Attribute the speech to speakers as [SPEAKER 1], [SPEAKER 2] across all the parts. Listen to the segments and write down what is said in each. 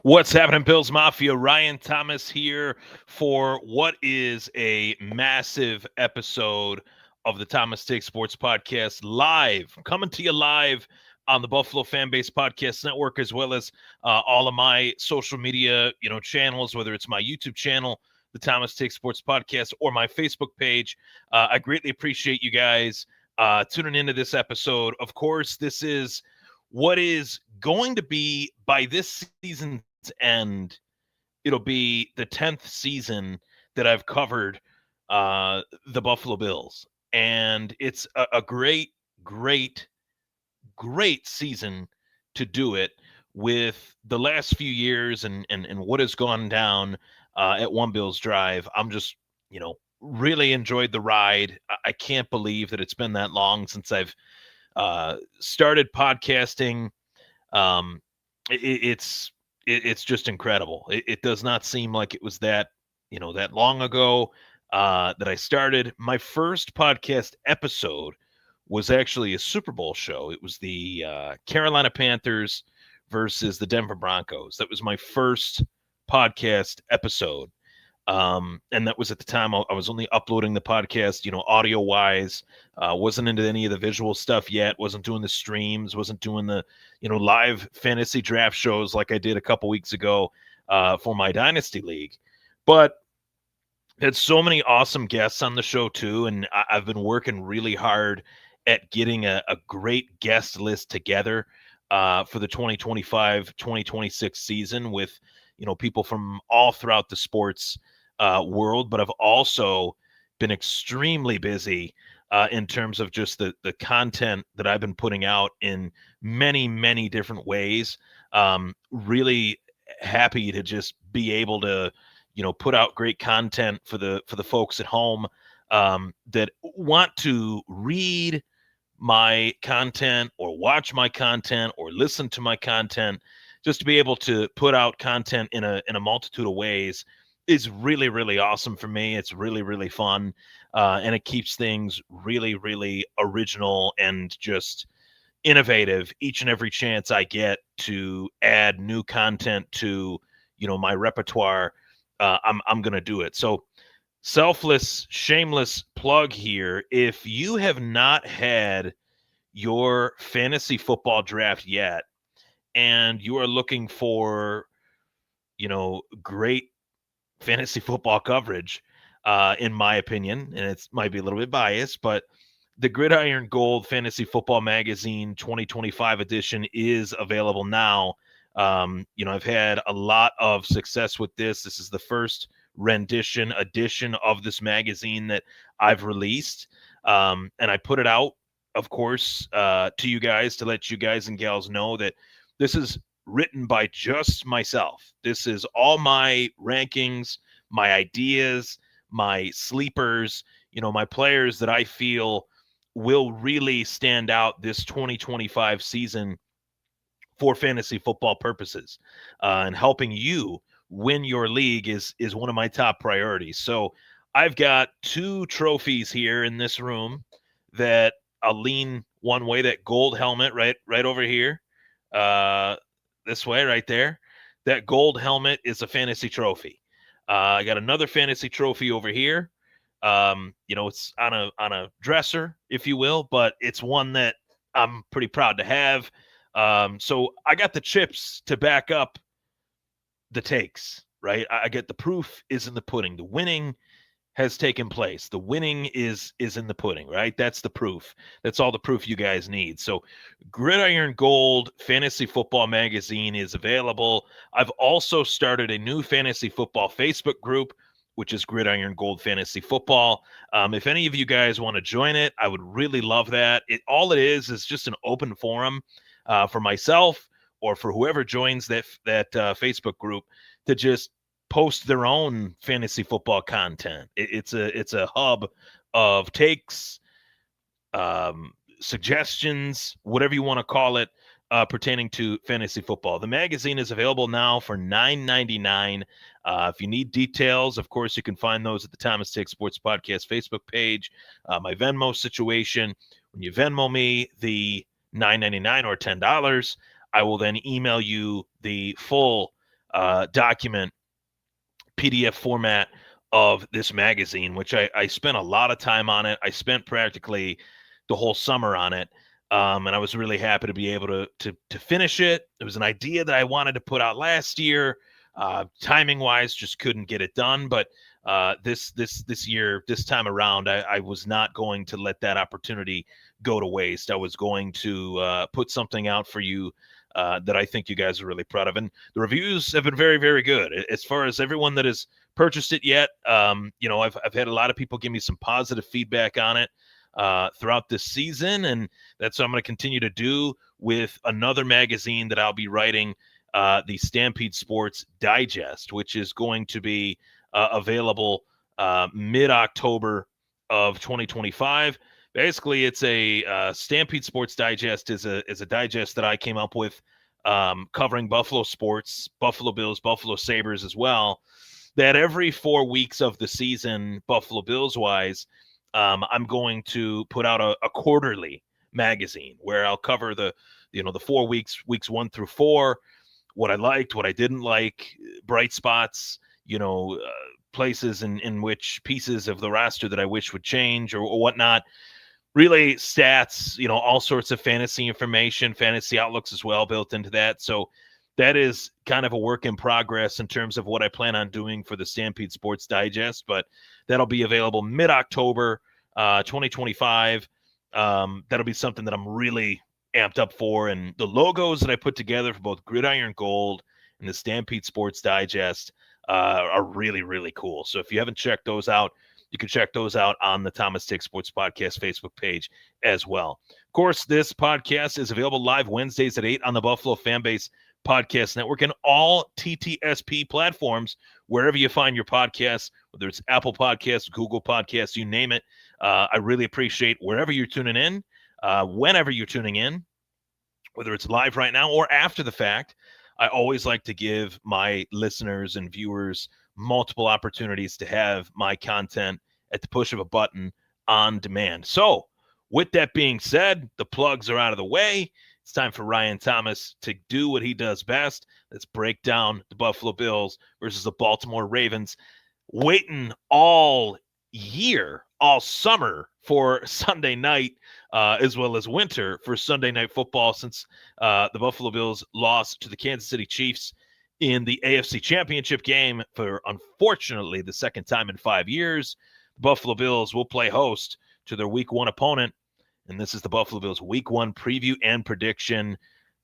[SPEAKER 1] What's happening, Bills Mafia? Ryan Thomas here for what is a massive episode of the Thomas Take Sports Podcast live, coming to you live on the Buffalo Fanbase Podcast Network, as well as all of my social media, channels, whether it's my YouTube channel, the Thomas Take Sports Podcast, or my Facebook page. I greatly appreciate you guys tuning into this episode. Of course, this is what is going to be, by this season's end, it'll be the 10th season that I've covered the Buffalo Bills. And it's a great, great, great season to do it with the last few years and what has gone down at One Bills Drive. I'm just, really enjoyed the ride. I can't believe that it's been that long since I've started podcasting. Um, it's just incredible. It does not seem like it was that long ago that I started. My first podcast episode was actually a Super Bowl show. It was the Carolina Panthers versus the Denver Broncos. That was my first podcast episode. And that was at the time I was only uploading the podcast, audio wise. Wasn't into any of the visual stuff yet. Wasn't doing the streams. Wasn't doing the, live fantasy draft shows like I did a couple weeks ago for my Dynasty League. But had so many awesome guests on the show too, and I've been working really hard at getting a great guest list together for the 2025-2026 season with, people from all throughout the sports world. But I've also been extremely busy in terms of just the content that I've been putting out in many, many different ways. Really happy to just be able to, put out great content for the folks at home that want to read my content or watch my content or listen to my content. Just to be able to put out content in a multitude of ways is really, really awesome for me. It's really, really fun. And it keeps things really, really original and just innovative each and every chance I get to add new content to, my repertoire. I'm going to do it. So selfless, shameless plug here. If you have not had your fantasy football draft yet, and you are looking for, great fantasy football coverage, in my opinion, and it might be a little bit biased, but the Gridiron Gold Fantasy Football Magazine 2025 edition is available now. I've had a lot of success with this. This is the first edition of this magazine that I've released. And I put it out, of course, to you guys to let you guys and gals know that this is written by just myself. This is all my rankings, my ideas, my sleepers, my players that I feel will really stand out this 2025 season for fantasy football purposes. And helping you win your league is one of my top priorities. So I've got two trophies here in this room that I'll lean one way, that gold helmet right over here. This way, right there. That gold helmet is a fantasy trophy. I got another fantasy trophy over here. It's on a dresser, if you will, but it's one that I'm pretty proud to have. So I got the chips to back up the takes, right? I get the proof is in the pudding. The winning has taken place. The winning is in the pudding, right? That's the proof. That's all the proof you guys need. So Gridiron Gold Fantasy Football Magazine is available. I've also started a new fantasy football Facebook group, which is Gridiron Gold Fantasy Football. If any of you guys want to join it, I would really love that. All it is just an open forum for myself or for whoever joins that Facebook group to just post their own fantasy football content. It's a hub of takes, suggestions, whatever you want to call it, pertaining to fantasy football. The magazine is available now for $9.99. If you need details, of course, you can find those at the Thomas Take Sports Podcast Facebook page. My Venmo situation, when you Venmo me the $9.99 or $10, I will then email you the full document PDF format of this magazine, which I spent a lot of time on it. I spent practically the whole summer on it. And I was really happy to be able to finish it. It was an idea that I wanted to put out last year. Timing wise, just couldn't get it done. But this year, this time around, I was not going to let that opportunity go to waste. I was going to put something out for you that I think you guys are really proud of. And the reviews have been very, very good. As far as everyone that has purchased it yet, I've had a lot of people give me some positive feedback on it throughout this season, and that's what I'm going to continue to do with another magazine that I'll be writing, the Stampede Sports Digest, which is going to be available mid-October of 2025. Basically, it's a Stampede Sports Digest is a digest that I came up with, covering Buffalo sports, Buffalo Bills, Buffalo Sabres as well. That every 4 weeks of the season, Buffalo Bills wise, I'm going to put out a quarterly magazine where I'll cover the 4 weeks, weeks 1 through 4, what I liked, what I didn't like, bright spots, places in which pieces of the roster that I wish would change or whatnot. Really stats, all sorts of fantasy information, fantasy outlooks as well built into that. So that is kind of a work in progress in terms of what I plan on doing for the Stampede Sports Digest, but that'll be available mid-October 2025. That'll be something that I'm really amped up for. And the logos that I put together for both Gridiron Gold and the Stampede Sports Digest are really, really cool. So if you haven't checked those out, you can check those out on the Thomas Tick Sports Podcast Facebook page as well. Of course, this podcast is available live Wednesdays at 8 on the Buffalo Fanbase Podcast Network and all TTSP platforms, wherever you find your podcasts, whether it's Apple Podcasts, Google Podcasts, you name it. I really appreciate wherever you're tuning in, whenever you're tuning in, whether it's live right now or after the fact. I always like to give my listeners and viewers multiple opportunities to have my content at the push of a button on demand. So with that being said, the plugs are out of the way. It's time for Ryan Thomas to do what he does best. Let's break down the Buffalo Bills versus the Baltimore Ravens. Waiting all year, all summer for Sunday night, as well as winter for Sunday Night Football, since the Buffalo Bills lost to the Kansas City Chiefs in the AFC Championship game for, unfortunately, the second time in 5 years. The Buffalo Bills will play host to their Week 1 opponent, and this is the Buffalo Bills Week 1 preview and prediction,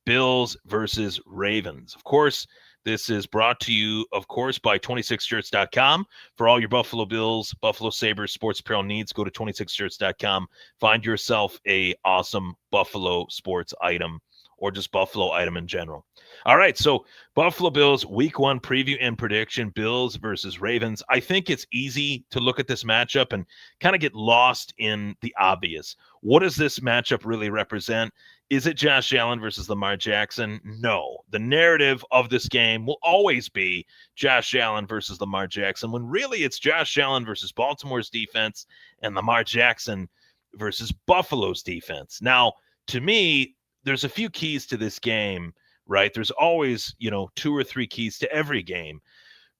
[SPEAKER 1] Bills versus Ravens. Of course, this is brought to you, of course, by 26shirts.com. For all your Buffalo Bills, Buffalo Sabres sports apparel needs, go to 26shirts.com. Find yourself a awesome Buffalo sports item or just Buffalo item in general. All right, so Buffalo Bills Week 1 preview and prediction, Bills versus Ravens. I think it's easy to look at this matchup and kind of get lost in the obvious. What does this matchup really represent? Is it Josh Allen versus Lamar Jackson? No. The narrative of this game will always be Josh Allen versus Lamar Jackson, when really it's Josh Allen versus Baltimore's defense and Lamar Jackson versus Buffalo's defense. Now, to me, there's a few keys to this game, right? There's always, 2 or 3 keys to every game.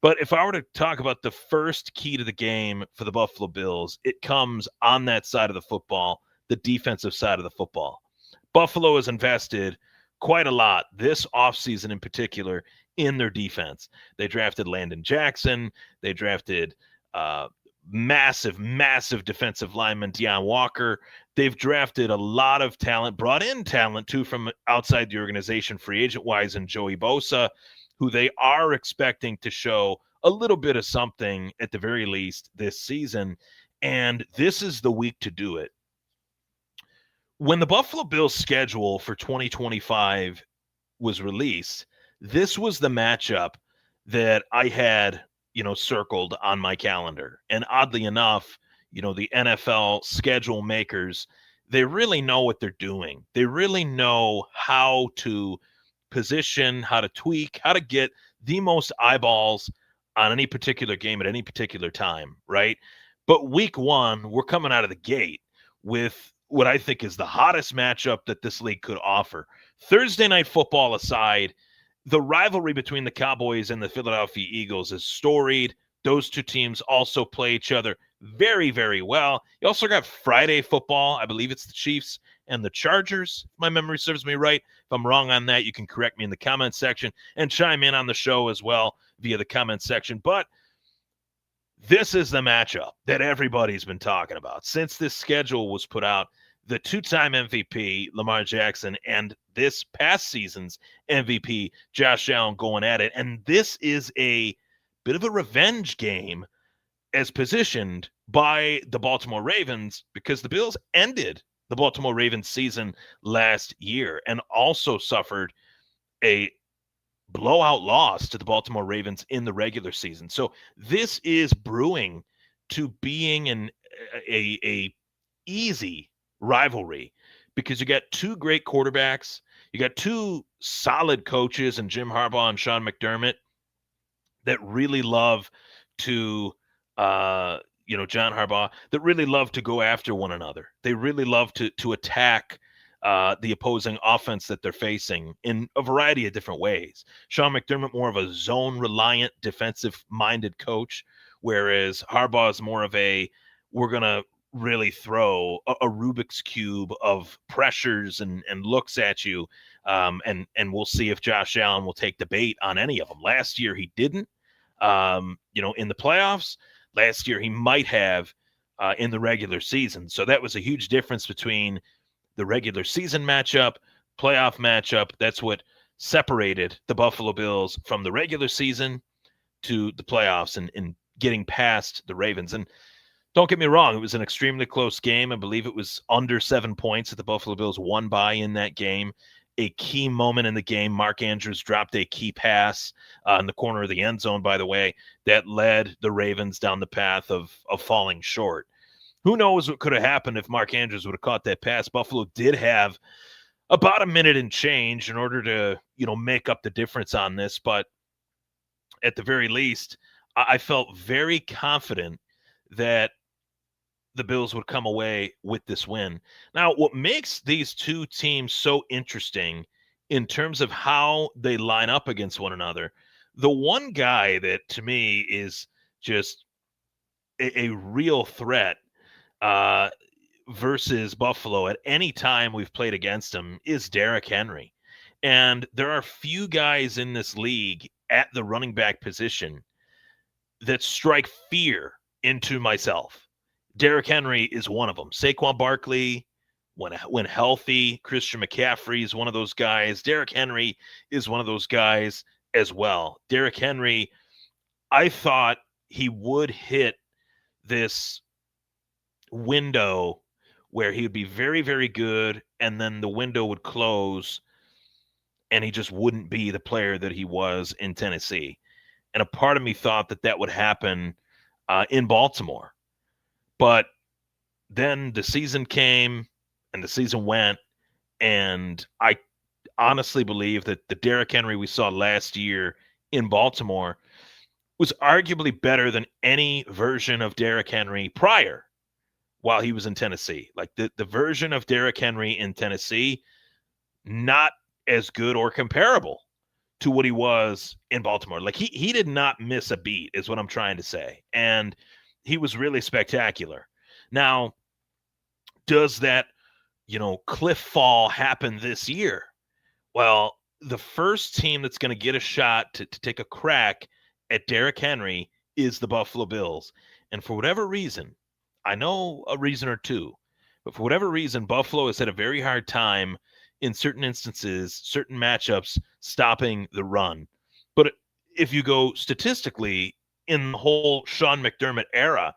[SPEAKER 1] But if I were to talk about the first key to the game for the Buffalo Bills, it comes on that side of the football, the defensive side of the football. Buffalo has invested quite a lot this offseason in particular in their defense. They drafted Landon Jackson. They drafted massive defensive lineman Deion Walker. They've drafted a lot of talent, brought in talent too from outside the organization, free agent wise, and Joey Bosa, who they are expecting to show a little bit of something at the very least this season. And this is the week to do it. When the Buffalo Bills schedule for 2025 was released, this was the matchup that I had, circled on my calendar. And oddly enough, the NFL schedule makers, they really know what they're doing. They really know how to position, how to tweak, how to get the most eyeballs on any particular game at any particular time, right? But Week 1, we're coming out of the gate with what I think is the hottest matchup that this league could offer. Thursday Night Football aside, The rivalry between the Cowboys and the Philadelphia Eagles is storied. Those two teams also play each other very, very well. You also got Friday football. I believe it's the Chiefs and the Chargers. If my memory serves me right. If I'm wrong on that, you can correct me in the comment section and chime in on the show as well via the comment section. But this is the matchup that everybody's been talking about since this schedule was put out. The two-time MVP, Lamar Jackson, and this past season's MVP, Josh Allen, going at it. And this is a bit of a revenge game as positioned by the Baltimore Ravens, because the Bills ended the Baltimore Ravens season last year and also suffered a blowout loss to the Baltimore Ravens in the regular season. So this is brewing to being a easy rivalry, because you got two great quarterbacks, you got two solid coaches and Jim Harbaugh and Sean McDermott that really love to John Harbaugh, that really love to go after one another. They really love to attack the opposing offense that they're facing in a variety of different ways. Sean McDermott, more of a zone-reliant, defensive-minded coach, whereas Harbaugh is more of we're going to really throw a Rubik's Cube of pressures and looks at you, and we'll see if Josh Allen will take the bait on any of them. Last year, he didn't. In the playoffs, last year he might have in the regular season. So that was a huge difference between the regular season matchup, playoff matchup. That's what separated the Buffalo Bills from the regular season to the playoffs and getting past the Ravens. And don't get me wrong, it was an extremely close game. I believe it was under 7 points that the Buffalo Bills won by in that game. A key moment in the game, Mark Andrews dropped a key pass in the corner of the end zone, by the way, that led the Ravens down the path of falling short. Who knows what could have happened if Mark Andrews would have caught that pass. Buffalo did have about a minute and change in order to, make up the difference on this. But at the very least, I felt very confident that the Bills would come away with this win. Now, what makes these two teams so interesting in terms of how they line up against one another, the one guy that to me is just a real threat versus Buffalo at any time we've played against him is Derrick Henry. And there are few guys in this league at the running back position that strike fear into myself. Derrick Henry is one of them. Saquon Barkley, when healthy, Christian McCaffrey is one of those guys. Derrick Henry is one of those guys as well. Derrick Henry, I thought he would hit this window where he would be very, very good, and then the window would close, and he just wouldn't be the player that he was in Tennessee. And a part of me thought that would happen in Baltimore. But then the season came and the season went, and I honestly believe that the Derrick Henry we saw last year in Baltimore was arguably better than any version of Derrick Henry prior while he was in Tennessee. Like the version of Derrick Henry in Tennessee, not as good or comparable to what he was in Baltimore. Like he did not miss a beat is what I'm trying to say. And he was really spectacular. Now, does that, cliff fall happen this year? Well, the first team that's going to get a shot to take a crack at Derrick Henry is the Buffalo Bills. And for whatever reason, I know a reason or two, but for whatever reason, Buffalo has had a very hard time in certain instances, certain matchups, stopping the run. But if you go statistically, in the whole Sean McDermott era,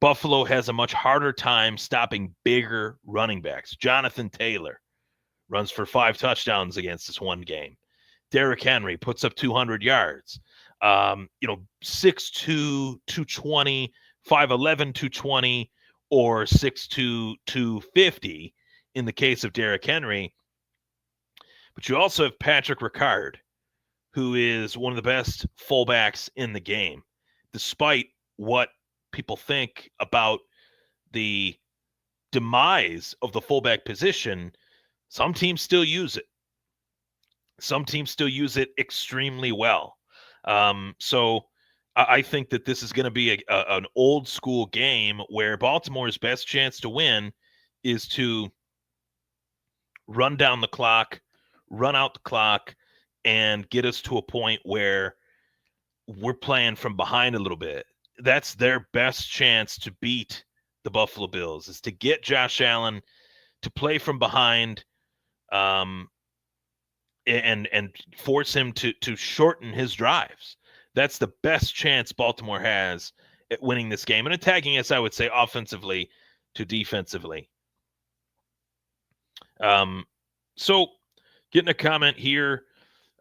[SPEAKER 1] Buffalo has a much harder time stopping bigger running backs. Jonathan Taylor runs for 5 touchdowns against this one game. Derrick Henry puts up 200 yards. 6'2", 220, 5'11", 220, or 6'2", 250 in the case of Derrick Henry. But you also have Patrick Ricard, who is one of the best fullbacks in the game, despite what people think about the demise of the fullback position. Some teams still use it. Some teams still use it extremely well. So I think that this is going to be an old school game where Baltimore's best chance to win is to run down the clock, run out the clock, and get us to a point where we're playing from behind a little bit. That's their best chance to beat the Buffalo Bills, is to get Josh Allen to play from behind, um, and force him to shorten his drives. That's the best chance Baltimore has at winning this game and attacking us, I would say, offensively to defensively. So getting a comment here,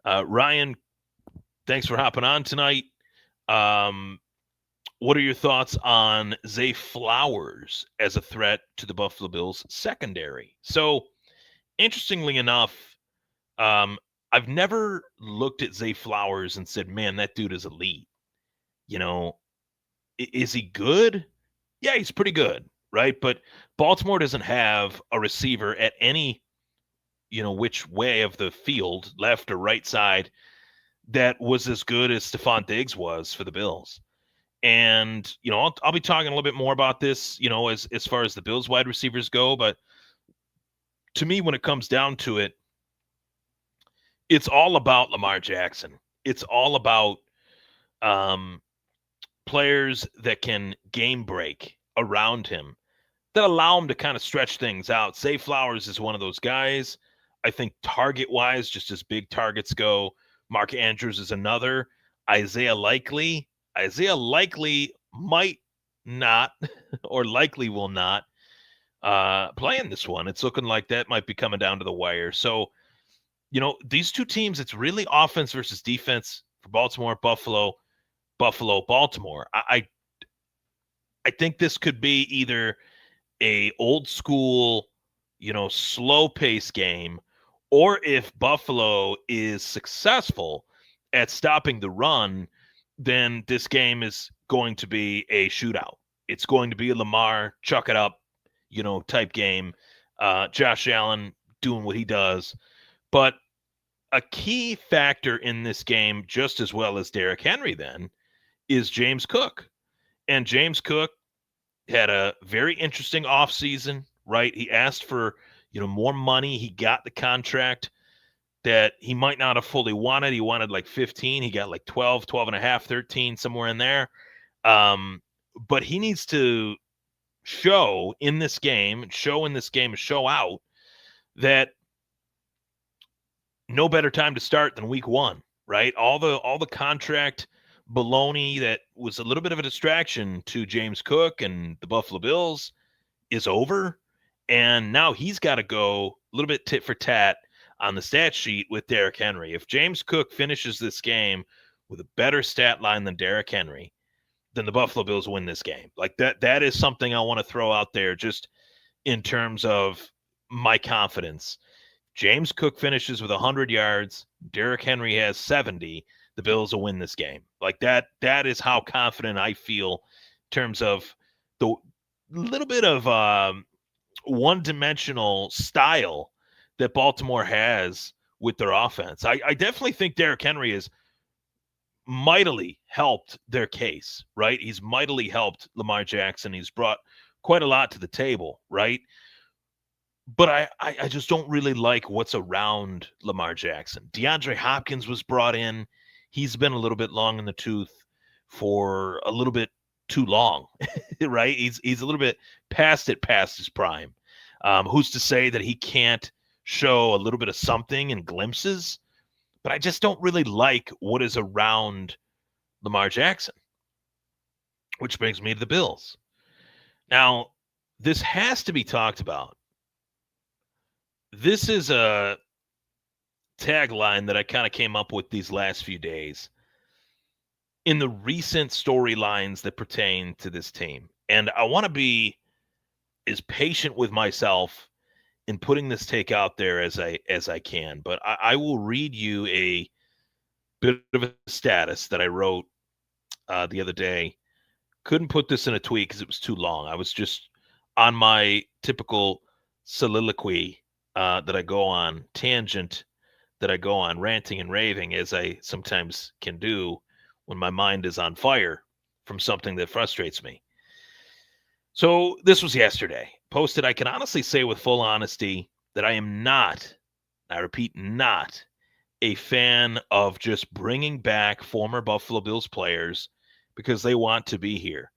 [SPEAKER 1] Ryan, thanks for hopping on tonight. What are your thoughts on Zay Flowers as a threat to the Buffalo Bills secondary? So, interestingly enough, I've never looked at Zay Flowers and said, man, that dude is elite. You know, is he good? Yeah, he's pretty good, right? But Baltimore doesn't have a receiver at any, which way of the field, left or right side, that was as good as Stephon Diggs was for the Bills. And, I'll be talking a little bit more about this, as far as the Bills wide receivers go. But to me, when it comes down to it, it's all about Lamar Jackson. It's all about players that can game break around him, that allow him to kind of stretch things out. Zay Flowers is one of those guys. I think target-wise, just as big targets go, Mark Andrews is another. Isaiah Likely might not or likely will not play in this one. It's looking like that might be coming down to the wire. So, these two teams, it's really offense versus defense for Baltimore, Buffalo, Baltimore. I think this could be either a old school, slow pace game, or if Buffalo is successful at stopping the run, then this game is going to be a shootout. It's going to be a Lamar chuck it up, type game. Josh Allen doing what he does. But a key factor in this game, just as well as Derrick Henry then, is James Cook. And James Cook had a very interesting offseason, right? He asked for, more money. He got the contract that he might not have fully wanted. He wanted like 15. He got like 12, 12 and a half, 13, somewhere in there. But he needs to show out that no better time to start than week one, right? All the contract baloney that was a little bit of a distraction to James Cook and the Buffalo Bills is over. And now he's got to go a little bit tit for tat on the stat sheet with Derrick Henry. If James Cook finishes this game with a better stat line than Derrick Henry, then the Buffalo Bills win this game. Like that is something I want to throw out there just in terms of my confidence. James Cook finishes with 100 yards, Derrick Henry has 70, the Bills will win this game. Like that is how confident I feel in terms of the little bit of one-dimensional style that Baltimore has with their offense. I definitely think Derrick Henry has mightily helped their case, right? He's mightily helped Lamar Jackson. He's brought quite a lot to the table, right? But I just don't really like what's around Lamar Jackson. DeAndre Hopkins was brought in. He's been a little bit long in the tooth for a little bit too long, right? He's a little bit past his prime. Who's to say that he can't show a little bit of something in glimpses? But I just don't really like what is around Lamar Jackson, which brings me to the Bills. Now, this has to be talked about. This is a tagline that I kind of came up with these last few days in the recent storylines that pertain to this team. And I want to be as patient with myself in putting this take out there as I can. But I will read you a bit of a status that I wrote the other day. Couldn't put this in a tweet because it was too long. I was just on my typical soliloquy that I go on, tangent that I go on ranting and raving, as I sometimes can do when my mind is on fire from something that frustrates me. So this was yesterday. Posted, I can honestly say with full honesty that I am not, I repeat, not a fan of just bringing back former Buffalo Bills players because they want to be here.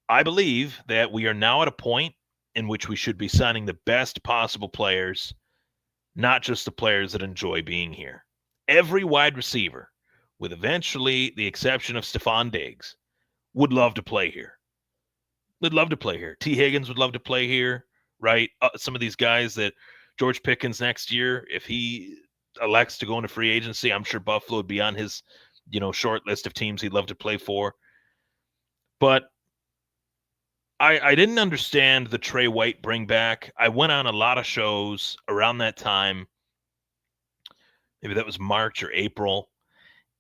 [SPEAKER 1] I believe that we are now at a point in which we should be signing the best possible players, not just the players that enjoy being here. Every wide receiver, with eventually the exception of Stephon Diggs, would love to play here. Would love to play here. T. Higgins would love to play here, right? Some of these guys that George Pickens next year, if he elects to go into free agency, I'm sure Buffalo would be on his, short list of teams he'd love to play for. But I didn't understand the Trey White bring back. I went on a lot of shows around that time. Maybe that was March or April.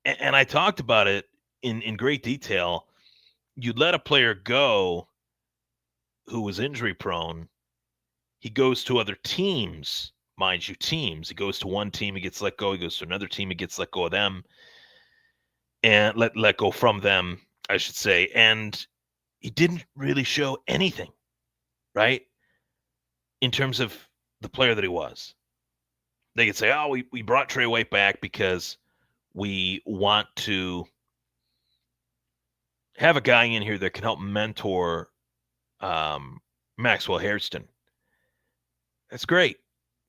[SPEAKER 1] And I talked about it in great detail. You let a player go who was injury prone. He goes to other teams, mind you, teams. He goes to one team, he gets let go. He goes to another team, he gets let go of them. And let go from them, I should say. And he didn't really show anything, right? In terms of the player that he was. They could say, oh, we brought Trey White back because we want to have a guy in here that can help mentor Maxwell Hairston. That's great,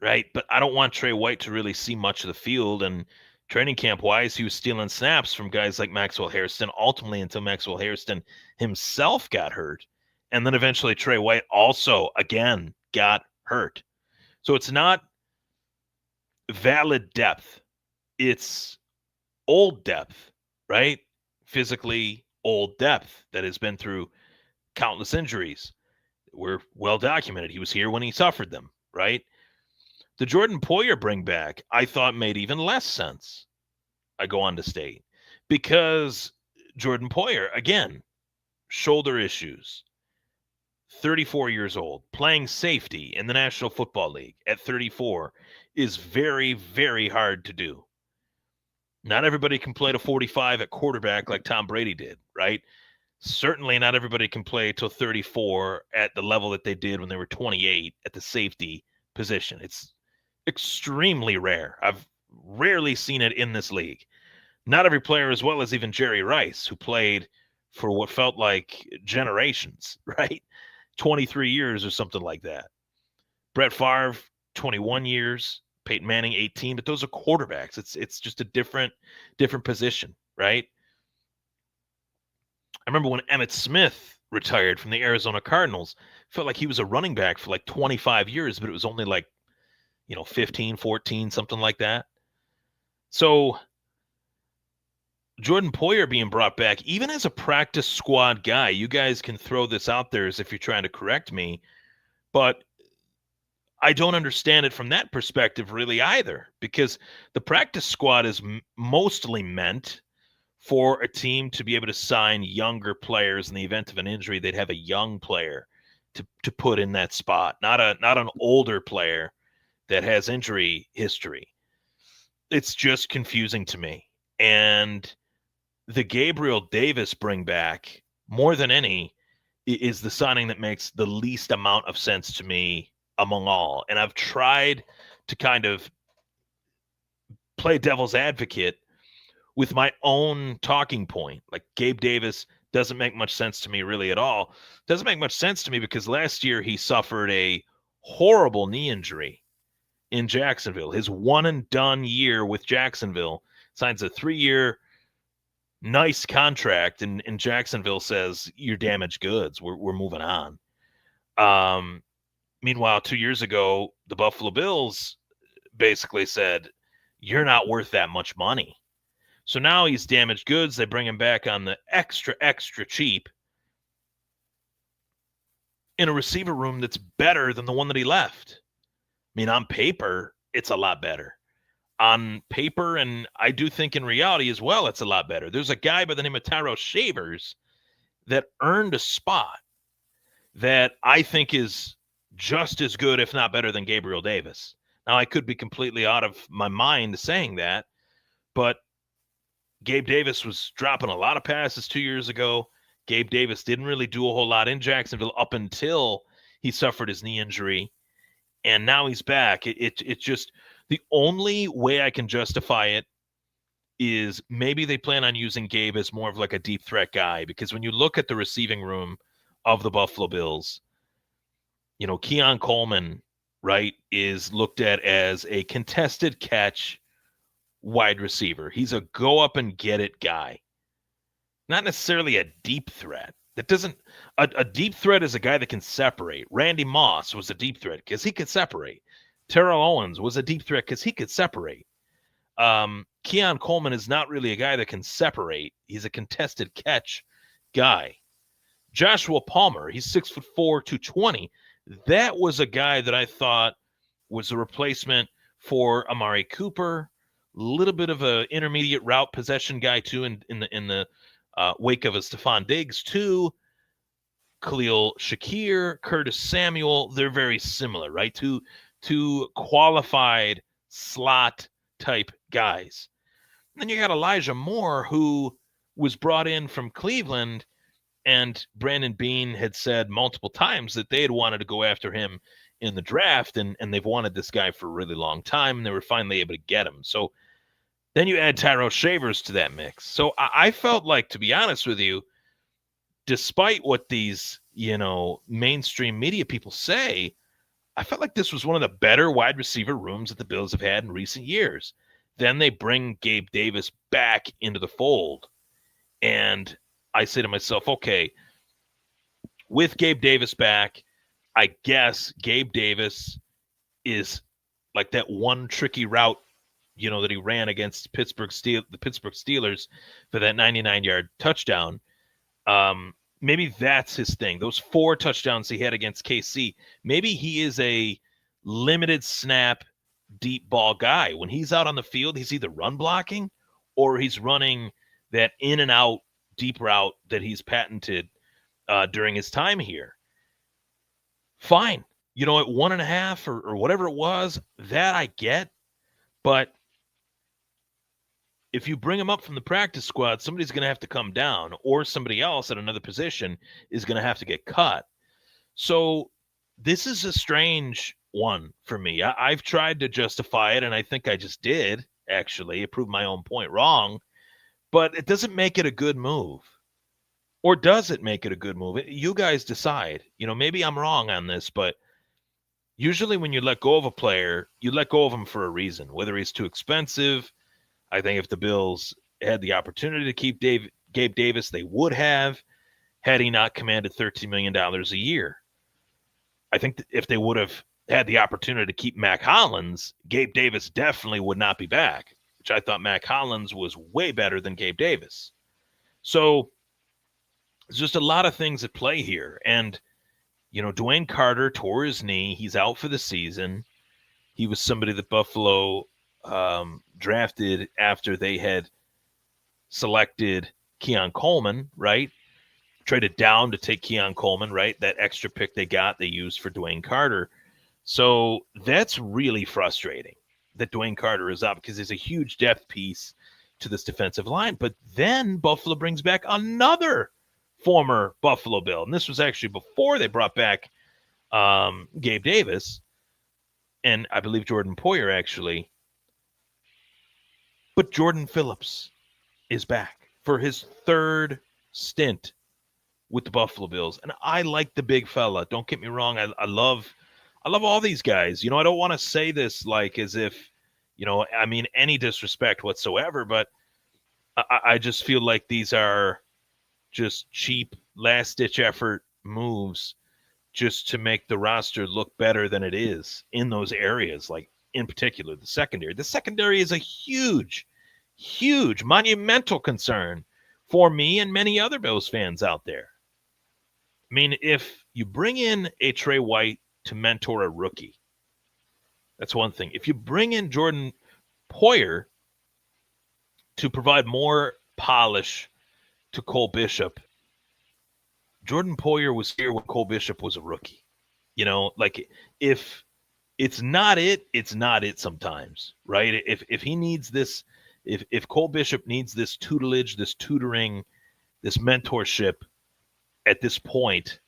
[SPEAKER 1] right? But I don't want Trey White to really see much of the field. And training camp-wise, he was stealing snaps from guys like Maxwell Hairston, ultimately until Maxwell Hairston himself got hurt. And then eventually Trey White also, again, got hurt. So it's not valid depth. It's old depth, right? Physically old depth that has been through countless injuries. We're well documented. He was here when he suffered them, right? The Jordan Poyer bring back, I thought made even less sense. I go on to state because Jordan Poyer, again, shoulder issues, 34 years old, playing safety in the National Football League at 34 is very, very hard to do. Not everybody can play to 45 at quarterback like Tom Brady did, right? Certainly not everybody can play till 34 at the level that they did when they were 28 at the safety position. It's extremely rare. I've rarely seen it in this league. Not every player, as well as even Jerry Rice, who played for what felt like generations, right? 23 years or something like that. Brett Favre, 21 years. Peyton Manning, 18. But those are quarterbacks. It's just a different position, right? I remember when Emmitt Smith retired from the Arizona Cardinals, felt like he was a running back for like 25 years, but it was only like, 15, 14, something like that. So Jordan Poyer being brought back, even as a practice squad guy, you guys can throw this out there as if you're trying to correct me, but I don't understand it from that perspective really either, because the practice squad is mostly meant for a team to be able to sign younger players in the event of an injury. They'd have a young player to put in that spot, not an older player that has injury history. It's just confusing to me. And the Gabriel Davis bring back, more than any, is the signing that makes the least amount of sense to me among all. And I've tried to kind of play devil's advocate with my own talking point. Like Gabe Davis doesn't make much sense to me really at all. Doesn't make much sense to me because last year he suffered a horrible knee injury in Jacksonville. His one and done year with Jacksonville, signs a 3-year nice contract, and Jacksonville says, you're damaged goods. We're moving on. Meanwhile, 2 years ago, the Buffalo Bills basically said, you're not worth that much money. So now he's damaged goods. They bring him back on the extra cheap in a receiver room that's better than the one that he left. I mean, on paper, it's a lot better. On paper, and I do think in reality as well, it's a lot better. There's a guy by the name of Tyro Shavers that earned a spot that I think is just as good, if not better, than Gabriel Davis. Now, I could be completely out of my mind saying that, but Gabe Davis was dropping a lot of passes 2 years ago. Gabe Davis didn't really do a whole lot in Jacksonville up until he suffered his knee injury, and now he's back. It's just the only way I can justify it is maybe they plan on using Gabe as more of like a deep threat guy, because when you look at the receiving room of the Buffalo Bills, Keon Coleman, right, is looked at as a contested catch wide receiver. He's a go up and get it guy, not necessarily a deep threat. That doesn't a deep threat is a guy that can separate. Randy Moss was a deep threat because he could separate. Terrell Owens was a deep threat because he could separate. Keon Coleman is not really a guy that can separate. He's a contested catch guy. Joshua Palmer, he's 6'4", 220. That was a guy that I thought was a replacement for Amari Cooper. A little bit of an intermediate route possession guy too, in the wake of a Stephon Diggs too. Khalil Shakir, Curtis Samuel, they're very similar, right? Two qualified slot type guys. And then you got Elijah Moore, who was brought in from Cleveland, and Brandon Beane had said multiple times that they had wanted to go after him in the draft, and they've wanted this guy for a really long time, and they were finally able to get him. So then you add Tyrell Shavers to that mix. So I felt like, to be honest with you, despite what these, mainstream media people say, I felt like this was one of the better wide receiver rooms that the Bills have had in recent years. Then they bring Gabe Davis back into the fold. And I say to myself, okay, with Gabe Davis back, I guess Gabe Davis is like that one tricky route, that he ran against the Pittsburgh Steelers for that 99-yard touchdown. Maybe that's his thing. Those 4 touchdowns he had against KC, maybe he is a limited snap, deep ball guy. When he's out on the field, he's either run blocking or he's running that in and out deep route that he's patented during his time here. Fine. At 1.5 or whatever it was, that I get. But if you bring him up from the practice squad, somebody's going to have to come down, or somebody else at another position is going to have to get cut. So this is a strange one for me. I've tried to justify it, and I think I just did, actually. It proved my own point wrong. But it doesn't make it a good move. Or does it make it a good move? You guys decide. Maybe I'm wrong on this, but usually when you let go of a player, you let go of him for a reason, whether he's too expensive. I think if the Bills had the opportunity to keep Gabe Davis, they would have, had he not commanded $13 million a year. I think that if they would have had the opportunity to keep Mac Hollins, Gabe Davis definitely would not be back, which I thought Mac Hollins was way better than Gabe Davis. So there's just a lot of things at play here. And, Dwayne Carter tore his knee. He's out for the season. He was somebody that Buffalo drafted after they had selected Keon Coleman, right? Traded down to take Keon Coleman, right? That extra pick they got, they used for Dwayne Carter. So that's really frustrating that Dwayne Carter is out, because he's a huge depth piece to this defensive line. But then Buffalo brings back another former Buffalo Bill. And this was actually before they brought back Gabe Davis, and I believe Jordan Poyer, actually. But Jordan Phillips is back for his 3rd stint with the Buffalo Bills. And I like the big fella. Don't get me wrong. I love all these guys. I don't want to say this like as if, I mean any disrespect whatsoever, but I just feel like these are just cheap last-ditch effort moves just to make the roster look better than it is in those areas, like in particular the secondary. The secondary is a huge, monumental concern for me and many other Bills fans out there. I mean, if you bring in a Trey White to mentor a rookie, that's one thing. If you bring in Jordan Poyer to provide more polish to Cole Bishop, Jordan Poyer was here when Cole Bishop was a rookie. Like if it's not it. It's not it sometimes, right? If he needs this, if Cole Bishop needs this tutelage, this tutoring, this mentorship at this point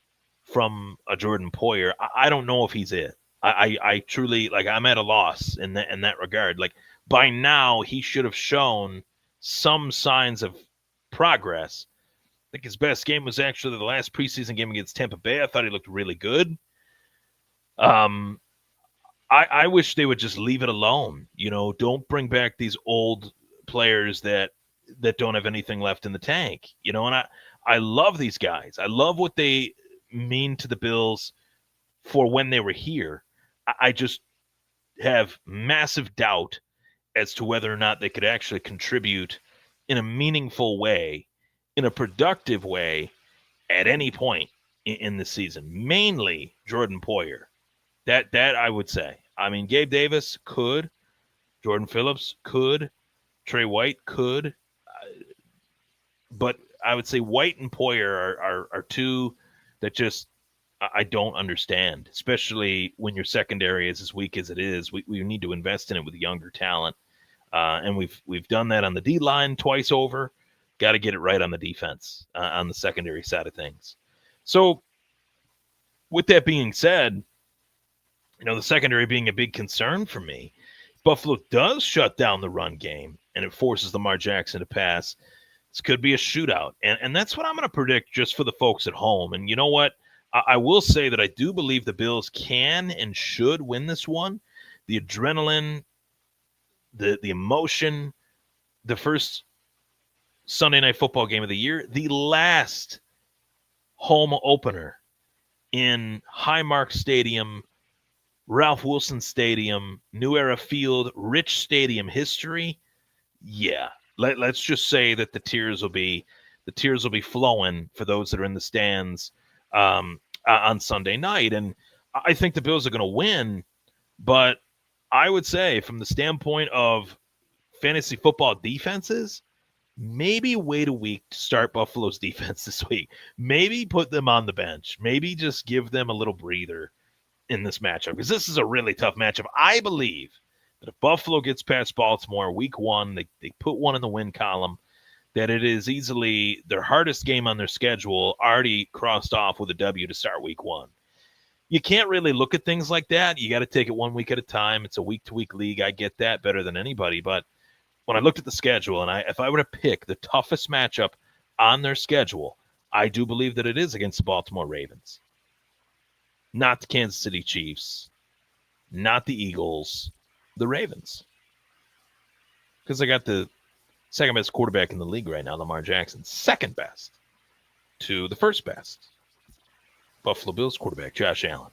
[SPEAKER 1] from a Jordan Poyer, I don't know if he's it. I truly, like, I'm at a loss in that regard. Like, by now he should have shown some signs of progress. I think his best game was actually the last preseason game against Tampa Bay. I thought he looked really good. I wish they would just leave it alone. Don't bring back these old players that don't have anything left in the tank. And I love these guys. I love what they mean to the Bills for when they were here. I just have massive doubt as to whether or not they could actually contribute in a meaningful way, in a productive way, at any point in the season. Mainly Jordan Poyer. That I would say. I mean, Gabe Davis could, Jordan Phillips could, Trey White could, but I would say White and Poyer are two that just I don't understand, especially when your secondary is as weak as it is. We need to invest in it with younger talent, and we've done that on the D line twice over. Got to get it right on the defense, on the secondary side of things. So, with that being said, the secondary being a big concern for me, Buffalo does shut down the run game, and it forces Lamar Jackson to pass. This could be a shootout, and that's what I'm going to predict just for the folks at home. And you know what? I will say that I do believe the Bills can and should win this one. The adrenaline, the emotion, the first Sunday Night Football game of the year, the last home opener in Highmark Stadium, Ralph Wilson Stadium, New Era Field, rich stadium history. Yeah, let's just say that the tears will be flowing for those that are in the stands on Sunday night. And I think the Bills are going to win, but I would say from the standpoint of fantasy football defenses, maybe wait a week to start Buffalo's defense this week. Maybe put them on the bench. Maybe just give them a little breather in this matchup, because this is a really tough matchup. I believe that if Buffalo gets past Baltimore week one, they put one in the win column, that it is easily their hardest game on their schedule, already crossed off with a W to start week one. You can't really look at things like that. You got to take it 1 week at a time. It's a week-to-week league. I get that better than anybody. But when I looked at the schedule, and if I were to pick the toughest matchup on their schedule, I do believe that it is against the Baltimore Ravens. Not the Kansas City Chiefs, not the Eagles, the Ravens. Because they got the second best quarterback in the league right now, Lamar Jackson. Second best to the first best, Buffalo Bills quarterback, Josh Allen.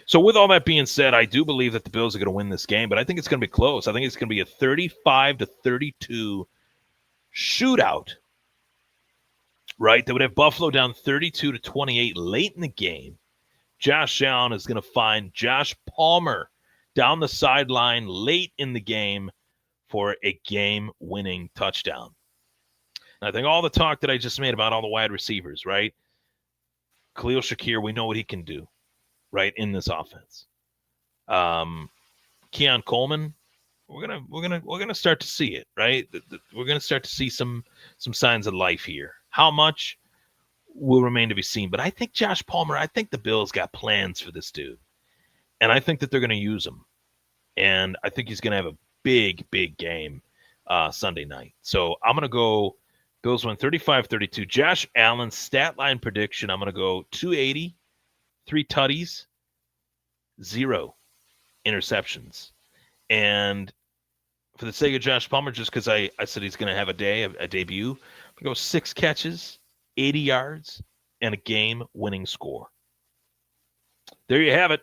[SPEAKER 1] So with all that being said, I do believe that the Bills are going to win this game, but I think it's going to be close. I think it's going to be a 35-32 shootout, right? That would have Buffalo down 32-28 late in the game. Josh Allen is going to find Josh Palmer down the sideline late in the game for a game-winning touchdown. And I think all the talk that I just made about all the wide receivers, right? Khalil Shakir, we know what he can do, right, in this offense. Keon Coleman, we're gonna start to see it, right? We're gonna start to see some signs of life here. How much will remain to be seen. But I think Josh Palmer, I think the Bills got plans for this dude. And I think that they're going to use him. And I think he's going to have a big, big game Sunday night. So I'm going to go Bills win 35-32. Josh Allen's stat line prediction, I'm going to go 280, 3 tutties, 0 interceptions. And for the sake of Josh Palmer, just because I said he's going to have a debut, I'm going to go 6 catches, 80 yards, and a game-winning score. There you have it.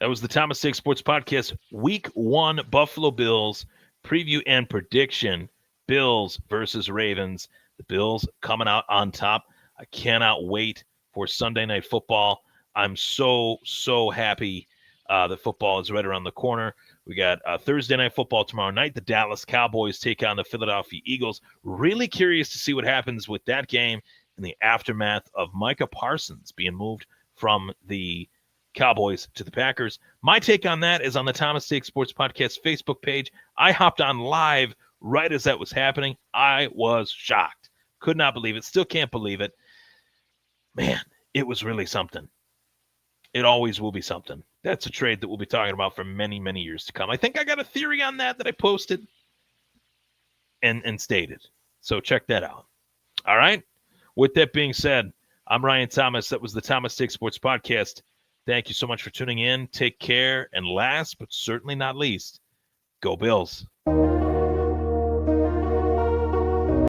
[SPEAKER 1] That was the Thomas Take Sports Podcast, Week 1 Buffalo Bills preview and prediction. Bills versus Ravens. The Bills coming out on top. I cannot wait for Sunday Night Football. I'm so happy that football is right around the corner. We got Thursday Night Football tomorrow night. The Dallas Cowboys take on the Philadelphia Eagles. Really curious to see what happens with that game in the aftermath of Micah Parsons being moved from the Cowboys to the Packers. My take on that is on the Thomas Take Sports Podcast Facebook page. I hopped on live right as that was happening. I was shocked. Could not believe it. Still can't believe it. Man, it was really something. It always will be something. That's a trade that we'll be talking about for many, many years to come. I think I got a theory on that I posted and stated. So check that out. All right. With that being said, I'm Ryan Thomas. That was the Thomas Take Sports Podcast. Thank you so much for tuning in. Take care. And last but certainly not least, go Bills.